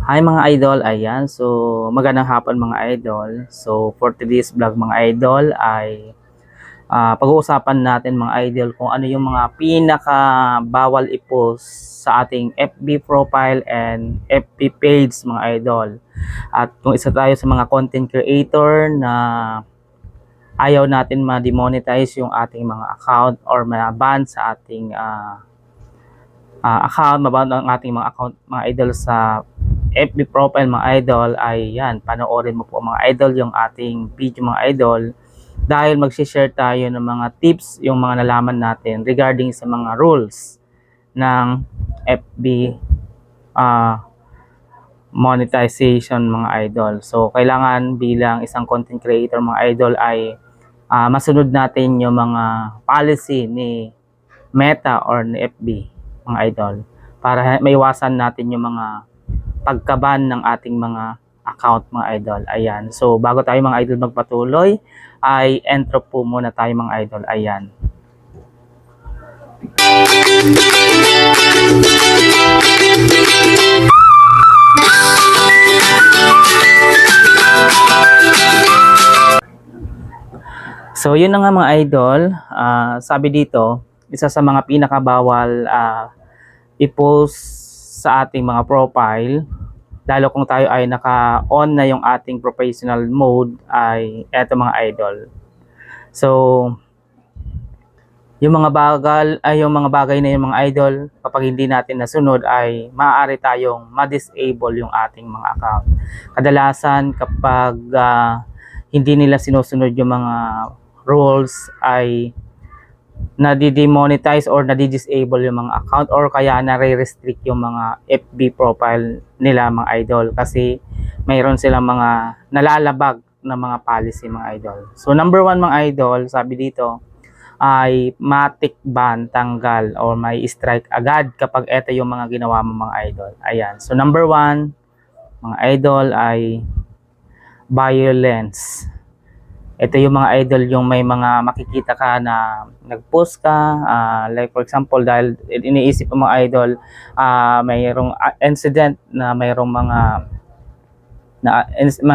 Hi mga idol, ayan. So, magandang hapon mga idol. So, for today's vlog mga idol ay pag-uusapan natin mga idol kung ano yung mga pinaka bawal i-post sa ating FB profile and FB page mga idol. At kung isa tayo sa mga content creator na ayaw natin ma-demonetize yung ating mga account or ma-ban sa ating account, maban ang ating mga account mga idol sa FB profile mga idol ay yan, panoorin mo po mga idol yung ating video mga idol dahil mag-share tayo ng mga tips yung mga nalaman natin regarding sa mga rules ng FB monetization mga idol. So kailangan bilang isang content creator mga idol ay masunod natin yung mga policy ni Meta or ni FB mga idol para maiwasan natin yung mga pagkaban ng ating mga account mga idol. Ayan. So bago tayo mga idol magpatuloy ay intro po muna tayo mga idol. Ayan. So yun na nga mga idol, sabi dito, isa sa mga pinakabawal i-post sa ating mga profile, lalo kung tayo ay naka-on na yung ating professional mode ay eto mga idol. So yung mga bagay na yung mga idol, kapag hindi natin nasunod ay maaari tayong ma-disable yung ating mga account. Kadalasan kapag hindi nila sinusunod yung mga rules ay nadi-demonetize or nadi-disable yung mga account or kaya nare-restrict yung mga FB profile nila mga idol kasi mayroon silang mga nalalabag na mga policy mga idol. So number 1 mga idol, sabi dito ay matik ban, tanggal or may strike agad kapag ito yung mga ginawa mo mga idol. Ayan. So number 1 mga idol ay violence. Ito yung mga idol yung may mga makikita ka na nag-post ka, like for example dahil iniisip mo mga idol, mayroong incident na mayroong mga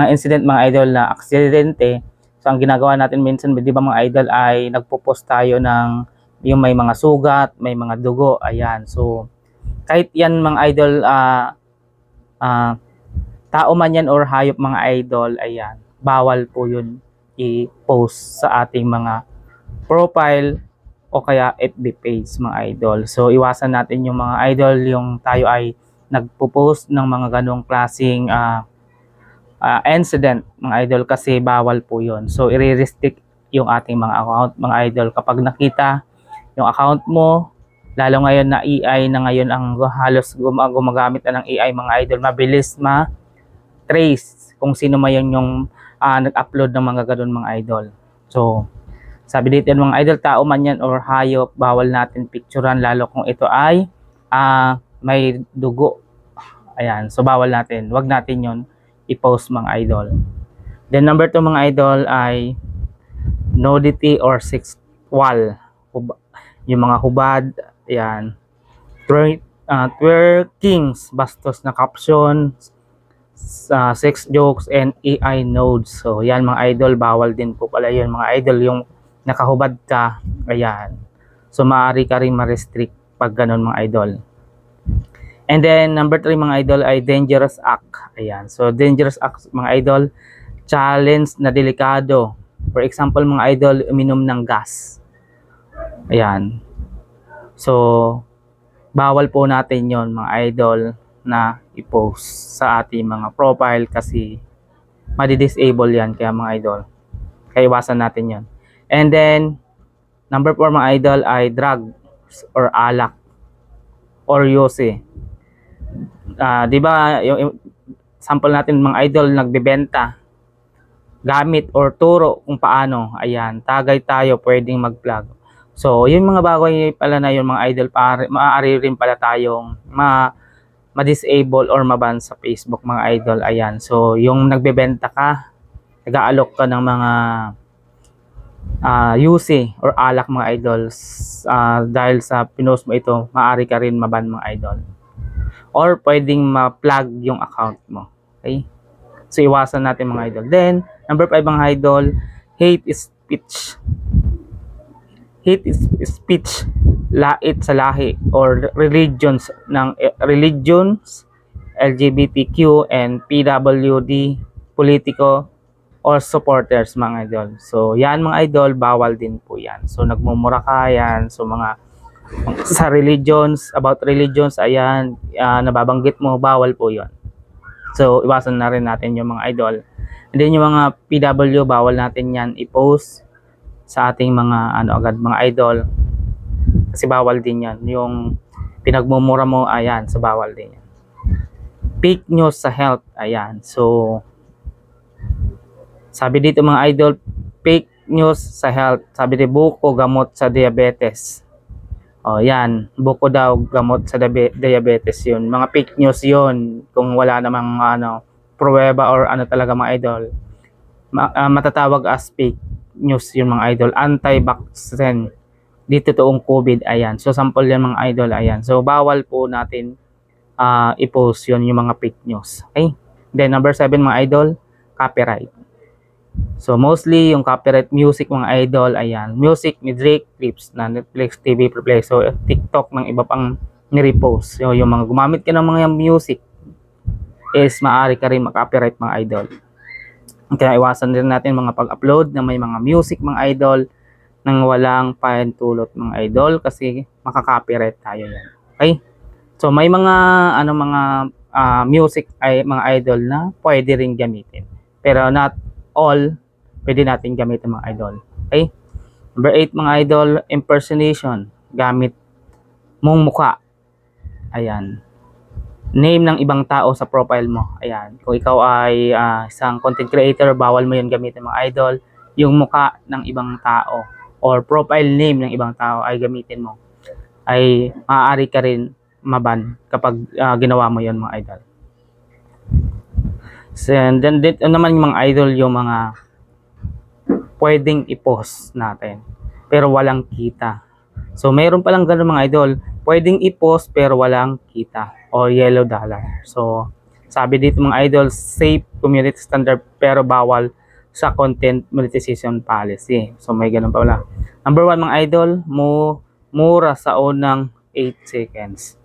incident mga idol na aksidente. So ang ginagawa natin minsan, di ba mga idol, ay nagpo-post tayo ng yung may mga sugat, may mga dugo, ayan. So kahit yan mga idol, tao man yan or hayop mga idol, ayan, bawal po yun i-post sa ating mga profile o kaya FB page mga idol. So iwasan natin yung mga idol yung tayo ay nagpo-post ng mga ganong klaseng incident mga idol kasi bawal po yun. So i-restrict yung ating mga account mga idol kapag nakita yung account mo, lalo ngayon na AI na ngayon ang halos gumagamit na ng AI mga idol, mabilis ma-trace kung sino man yung nag-upload ng mga ganun mga idol. So sabi dito mga idol, tao man yan or hayop, bawal natin picturean lalo kung ito ay may dugo. Ayan, so bawal natin, wag natin yon i-post mga idol. Then number 2 mga idol ay nudity or sexual. Yung mga hubad, ayan. Twerkings, bastos na caption, sex jokes and AI nodes. So yan mga idol, bawal din po pala yun mga idol yung nakahubad ka. Ayan. So maaari ka rin ma-restrict pag ganun mga idol. And then number 3 mga idol ay dangerous act. Ayan. So dangerous act mga idol, challenge na delikado. For example mga idol, uminom ng gas. Ayan. So bawal po natin yon mga idol na i-post sa ating mga profile kasi madi-disable yan kaya mga idol. Kaya iwasan natin yon. And then number 4 mga idol ay drugs or alak or yose. Di ba yung sample natin mga idol nagbebenta gamit or turo kung paano, ayan, tagay tayo, pwedeng mag-vlog. So yung mga bagay pala na yung mga idol, maaari rin pala tayong ma-disable or maban sa Facebook mga idol. Ayan, so yung nagbebenta ka, nag-aalok ka ng mga UC or alak mga idols, dahil sa pinost mo ito, maaari ka rin maban mga idol. or pwedeng ma-plug yung account mo. Okay? So, iwasan natin mga idol. Then, number 5 mga idol, hate speech. Hate speech, lait sa lahi or religions LGBTQ and PWD, politiko or supporters mga idol. So, yan mga idol, bawal din po yan. So, nagmumura ka yan. So, mga sa religions, about religions, ayan, nababanggit mo, bawal po yon. So, iwasan na rin natin yung mga idol. And then yung mga PW, bawal natin yan i-post sa ating mga mga idol. Kasi bawal din yan. Yung pinagmumura mo, ayan, so bawal din yan. Fake news sa health, ayan. So, sabi dito mga idol, fake news sa health. Sabi dito, buko gamot sa diabetes. O yan, buko daw gamot sa diabetes yun. Mga fake news yun. Kung wala namang pruweba or talaga mga idol. Matatawag as fake news yun mga idol. Anti-vaccine. Di totoong COVID, ayan. So sample yan mga idol, ayan. So bawal po natin i-post yun yung mga fake news. Okay? Then number 7 mga idol, copyright. So mostly yung copyright music mga idol, ayan, music ni Drake, clips na Netflix, TV Play, so TikTok ng iba pang ni-repost. So yung mga gumamit ka ng mga music is maaari ka rin mag-copyright mga idol. Kaya iwasan din natin mga pag-upload na may mga music mga idol nang walang pahintulot mga idol kasi makaka-copyright tayo yan. Okay? So may mga music ay mga idol na pwede rin gamitin. Pero not all pwede natin gamitin mga idol. Okay? Number 8 mga idol, impersonation. Gamit mong muka. Ayan. Name ng ibang tao sa profile mo. Ayan. Kung ikaw ay isang content creator, bawal mo yun gamitin mga idol. Yung muka ng ibang tao or profile name ng ibang tao ay gamitin mo. Ay maaari ka rin maban kapag ginawa mo yun mga idol. So, and then dito naman yung mga idol, yung mga pwedeng i-post natin pero walang kita. So mayroon palang ganun mga idol, pwedeng i-post pero walang kita o yellow dollar. So sabi dito mga idol, safe community standard pero bawal sa content monetization policy. So may ganun pa wala. Number 1 mga idol, mura sa unang 8 seconds.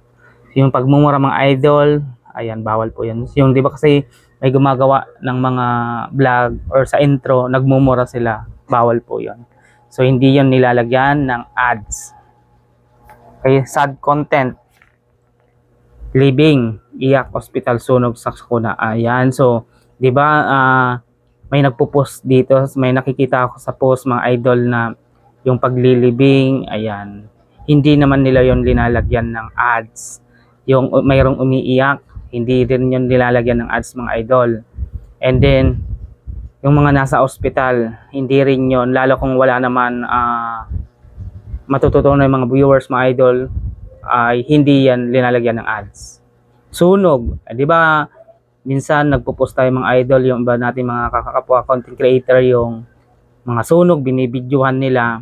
Yung pagmumura mga idol, ayan, bawal po yan. Yung di ba kasi may gumagawa ng mga vlog or sa intro, nagmumura sila. Bawal po yun. So, hindi yun nilalagyan ng ads. Okay, sad content. Living, iyak, hospital, sunog, sakuna. Ayan, so, di ba, may nagpo-post dito, may nakikita ako sa post mga idol na yung paglilibing, ayan. Hindi naman nila yun linalagyan ng ads. Yung mayroong umiiyak, hindi din yun nilalagyan ng ads mga idol. And then, yung mga nasa ospital, hindi rin yun. Lalo kung wala naman matututunan ng mga viewers mga idol, ay hindi yan linalagyan ng ads. Sunog, di ba minsan nagpo-post tayo mga idol, yung iba natin mga kakapwa content creator, yung mga sunog, binibidyohan nila,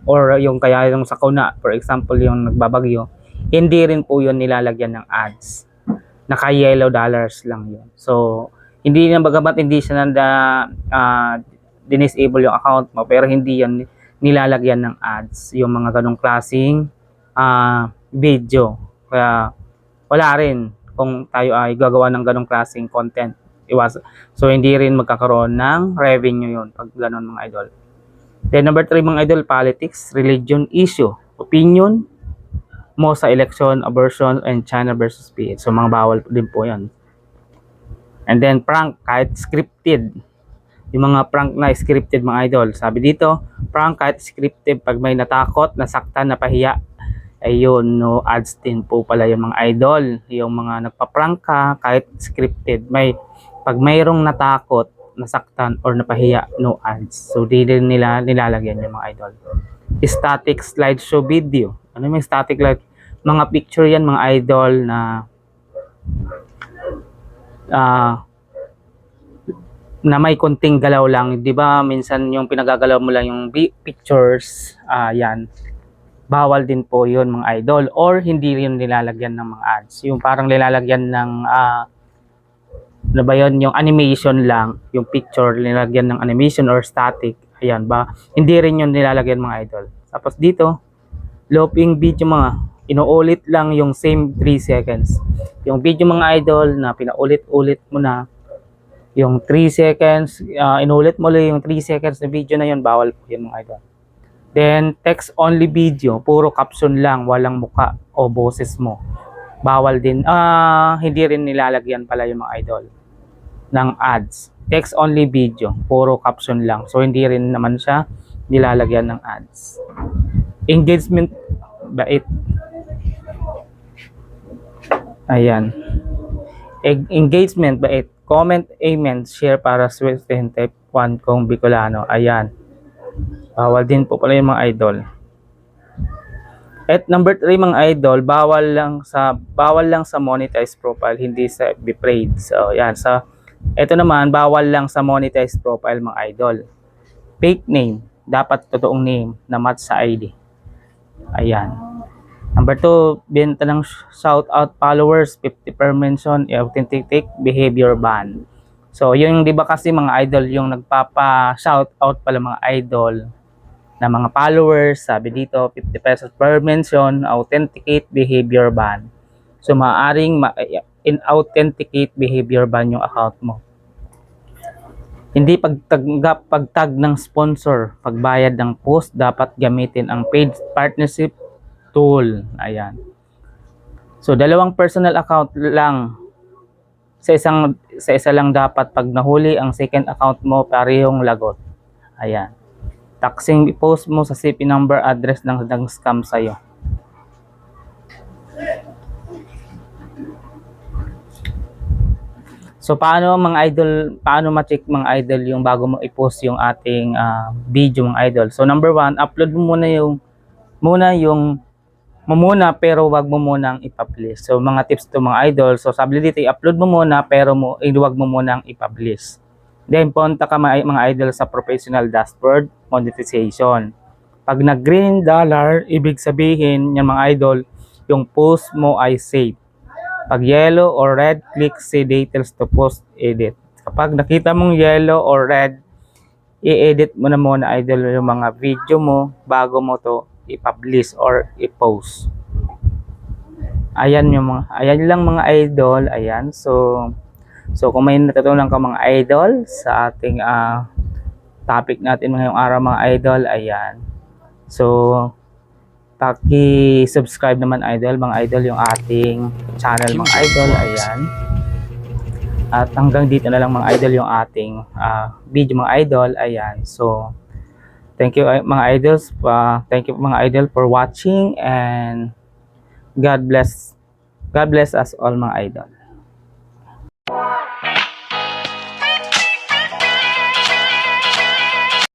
or yung kaya yung sakuna, for example, yung nagbabagyo, hindi rin po yun nilalagyan ng ads. Naka-yellow dollars lang yun. So, hindi na bagamat hindi siya disable yung account mo, pero hindi yan nilalagyan ng ads. Yung mga ganong klaseng video. Kaya, wala rin kung tayo ay gagawa ng ganong klaseng content. So, hindi rin magkakaroon ng revenue yun pag ganon mga idol. Then, number 3 mga idol, politics, religion, issue, opinion mo sa election, abortion, and China versus PH. So, mga bawal din po yan. And then, prank, kahit scripted. Yung mga prank na scripted mga idol. Sabi dito, prank kahit scripted, pag may natakot, nasaktan, napahiya, ayun, no ads din po pala yung mga idol. Yung mga nagpa-prank ka, kahit scripted, pag mayroong natakot, nasaktan, or napahiya, no ads. So, di din nila nilalagyan yung mga idol. Static slideshow video. Ano yung static slide? Mga picture yan mga idol na na may konting galaw lang. Di ba minsan yung pinagagalaw mo lang yung pictures, yan. bawal din po yun mga idol, or hindi rin nilalagyan ng mga ads. Yung parang nilalagyan ng ano ba yun, yung animation lang, yung picture nilalagyan ng animation or static, ayan ba, hindi rin yun nilalagyan mga idol. Tapos dito, looping video mga, inuulit lang yung same 3 seconds. Yung video mga idol na pinaulit-ulit mo na, yung 3 seconds, inulit mo lang yung 3 seconds na video na yun, bawal po yun mga idol. Then, text only video, puro caption lang, walang muka o boses mo. Bawal din. Hindi rin nilalagyan pala yung mga idol ng ads. Text only video, puro caption lang. So, hindi rin naman siya nilalagyan ng ads. Engagement, bait. Ayan. Engagement, bait. Comment, amen, share para swerte type 1 kong Bicolano. Ayan. Bawal din po pala yung mga idol. At number 3 mga idol, bawal lang sa monetized profile, hindi sa FB paid. So, yan. So, ito naman, bawal lang sa monetized profile mga idol. Fake name, dapat totoong name na match sa ID. Ayan. Number 2, benta ng shout out followers, 50 per mention, authentic behavior ban. So, yung 'di ba kasi mga idol yung nagpapa shout out pala mga idol na mga followers, sabi dito 50 pesos per mention, authenticate behavior ban. So maaring inauthenticate behavior ban yung account mo. Hindi pagtag ng sponsor, pagbayad ng post, dapat gamitin ang paid partnership tool. Ayan. So 2 personal account lang. Sa isa lang dapat pag nahuli ang second account mo, parehong lagot. Ayan. Taxing post mo sa CP number address ng scam sa'yo. So paano mga idol, paano ma-check mga idol yung bago mo i-post yung ating video mga idol. So number 1, upload mo muna pero wag mo munang i-publish. So mga tips to mga idol. So sabi dito, i-upload mo muna pero wag mo munang i-publish. Then, punta ka mga idol sa professional dashboard monetization. Pag nag-green dollar, ibig sabihin yan mga idol, yung post mo ay safe. Pag yellow or red, click see details to post edit. Kapag nakita mong yellow or red, i-edit mo na muna idol yung mga video mo bago mo to i-publish or i-post. Ayan lang mga idol, ayan. So kung may natutunan ka mga idol sa ating topic natin ngayong araw mga idol, ayan. So paki-subscribe naman mga idol yung ating channel mga idol, ayan. At hanggang dito na lang mga idol yung ating video mga idol, ayan. So thank you mga idols, thank you mga idol for watching, and God bless us all mga idol.